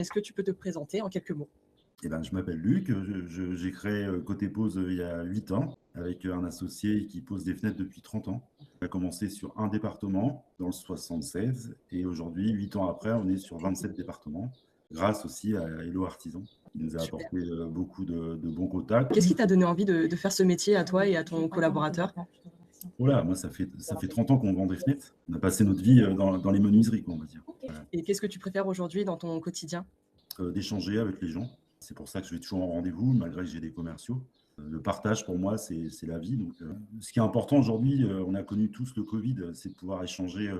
Est-ce que tu peux te présenter en quelques mots? Eh ben, je m'appelle Luc, j'ai créé Côté Pose il y a 8 ans avec un associé qui pose des fenêtres depuis 30 ans. On a commencé sur un département dans le 76 et aujourd'hui, 8 ans après, on est sur 27 départements grâce aussi à Hello Artisan qui nous a Super. apporté beaucoup de bons contacts. Qu'est-ce qui t'a donné envie de faire ce métier à toi et à ton collaborateur? Voilà, moi, ça fait 30 ans qu'on vend des fenêtres. On a passé notre vie dans les menuiseries, quoi, on va dire. Voilà. Et qu'est-ce que tu préfères aujourd'hui dans ton quotidien? D'échanger avec les gens. C'est pour ça que je vais toujours en rendez-vous, malgré que j'ai des commerciaux. Le partage, pour moi, c'est la vie. Donc, ce qui est important aujourd'hui, on a connu tous le Covid, c'est de pouvoir échanger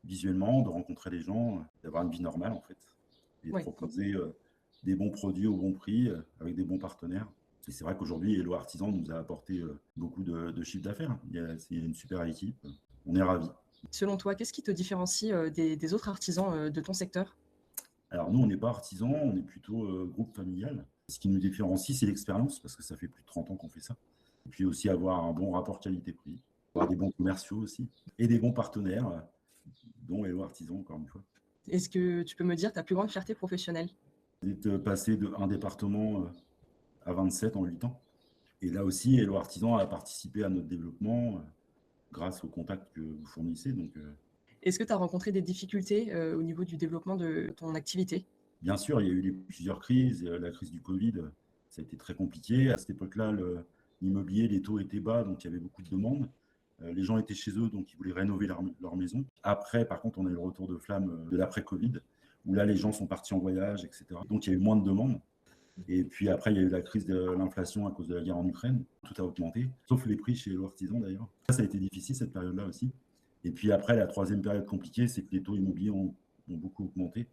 visuellement, de rencontrer les gens, d'avoir une vie normale, en fait, et de Oui. proposer des bons produits au bon prix, avec des bons partenaires. Et c'est vrai qu'aujourd'hui, Hello Artisan nous a apporté beaucoup de chiffre d'affaires. C'est une super équipe. On est ravis. Selon toi, qu'est-ce qui te différencie des autres artisans de ton secteur? Alors nous, on n'est pas artisan, on est plutôt groupe familial. Ce qui nous différencie, c'est l'expérience, parce que ça fait plus de 30 ans qu'on fait ça. Et puis aussi avoir un bon rapport qualité-prix, avoir des bons commerciaux aussi, et des bons partenaires, dont Hello Artisan, encore une fois. Est-ce que tu peux me dire ta plus grande fierté professionnelle? D'être passé d'un département à 27 en 8 ans. Et là aussi, Hello Artisan a participé à notre développement grâce aux contacts que vous fournissez. Donc, Est-ce que tu as rencontré des difficultés au niveau du développement de ton activité? bien sûr, il y a eu plusieurs crises. La crise du Covid, ça a été très compliqué. À cette époque-là, l'immobilier, les taux étaient bas, donc il y avait beaucoup de demandes. Les gens étaient chez eux, donc ils voulaient rénover leur maison. Après, par contre, on a eu le retour de flamme de l'après-Covid, où là, les gens sont partis en voyage, etc. Donc il y a eu moins de demandes. Et puis après, il y a eu la crise de l'inflation à cause de la guerre en Ukraine. Tout a augmenté, sauf les prix chez les artisans d'ailleurs. Ça a été difficile, cette période-là aussi. Et puis après, la troisième période compliquée, c'est que les taux immobiliers ont beaucoup augmenté.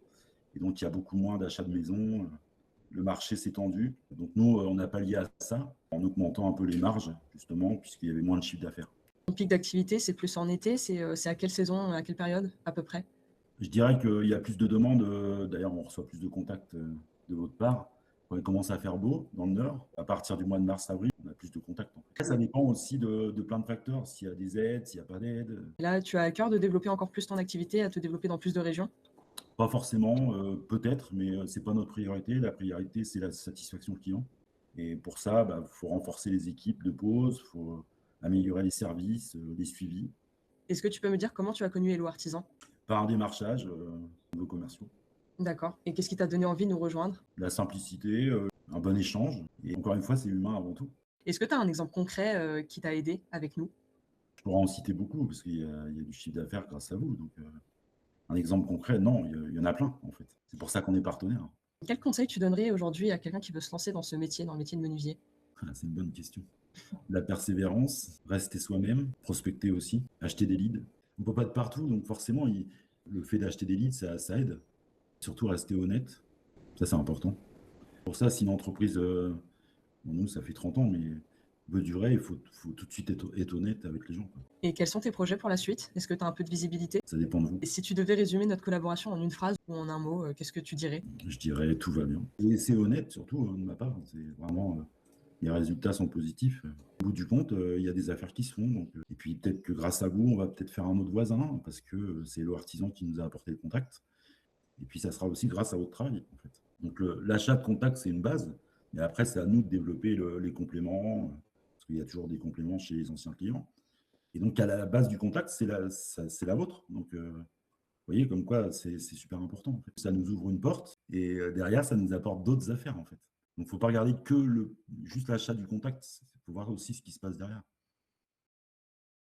Et donc, il y a beaucoup moins d'achats de maisons. Le marché s'est tendu. Donc, nous, on a pallié à ça en augmentant un peu les marges, justement, puisqu'il y avait moins de chiffre d'affaires. Ton pic d'activité, c'est plus en été? C'est à quelle saison, à quelle période à peu près? Je dirais qu'il y a plus de demandes. D'ailleurs, on reçoit plus de contacts de votre part. Quand il commence à faire beau dans le Nord, à partir du mois de mars-avril, on a plus de contacts. En fait. Ça dépend aussi de plein de facteurs. S'il y a des aides, s'il n'y a pas d'aide. Là, tu as à cœur de développer encore plus ton activité, à te développer dans plus de régions? Pas forcément, peut-être, mais ce n'est pas notre priorité. La priorité, c'est la satisfaction client. Et pour ça, il faut renforcer les équipes de pause, il faut améliorer les services, les suivis, Est-ce que tu peux me dire comment tu as connu Hello Artisan? par un démarchage de vos commerciaux. D'accord. Et qu'est-ce qui t'a donné envie de nous rejoindre? La simplicité, un bon échange. Et encore une fois, c'est humain avant tout. Est-ce que tu as un exemple concret qui t'a aidé avec nous? Je pourrais en citer beaucoup parce qu'il y a du chiffre d'affaires grâce à vous. Donc, un exemple concret, non, il y en a plein en fait. C'est pour ça qu'on est partenaire. Quel conseil tu donnerais aujourd'hui à quelqu'un qui veut se lancer dans ce métier, dans le métier de menuisier? C'est une bonne question. La persévérance, rester soi-même, prospecter aussi, acheter des leads. On ne peut pas être partout, donc forcément, le fait d'acheter des leads, ça aide. Surtout rester honnête, ça c'est important. Pour ça, si une entreprise, bon, nous ça fait 30 ans, mais veut durer, il faut tout de suite être honnête avec les gens, quoi. Et quels sont tes projets pour la suite? Est-ce que tu as un peu de visibilité? Ça dépend de vous. Et si tu devais résumer notre collaboration en une phrase ou en un mot, qu'est-ce que tu dirais? Je dirais tout va bien. Et c'est honnête surtout de ma part. C'est vraiment, les résultats sont positifs. Au bout du compte, il y a des affaires qui se font. Donc, et puis peut-être que grâce à vous, on va peut-être faire un autre voisin parce que c'est Hello Artisan qui nous a apporté le contact. Et puis ça sera aussi grâce à votre travail, en fait. Donc l'achat de contact, c'est une base. Mais après, c'est à nous de développer les compléments, parce qu'il y a toujours des compléments chez les anciens clients. Et donc à la base du contact, c'est la vôtre. Donc vous voyez, comme quoi c'est super important. En fait. Ça nous ouvre une porte et derrière, ça nous apporte d'autres affaires, en fait. Donc il ne faut pas regarder que juste l'achat du contact. Il faut voir aussi ce qui se passe derrière.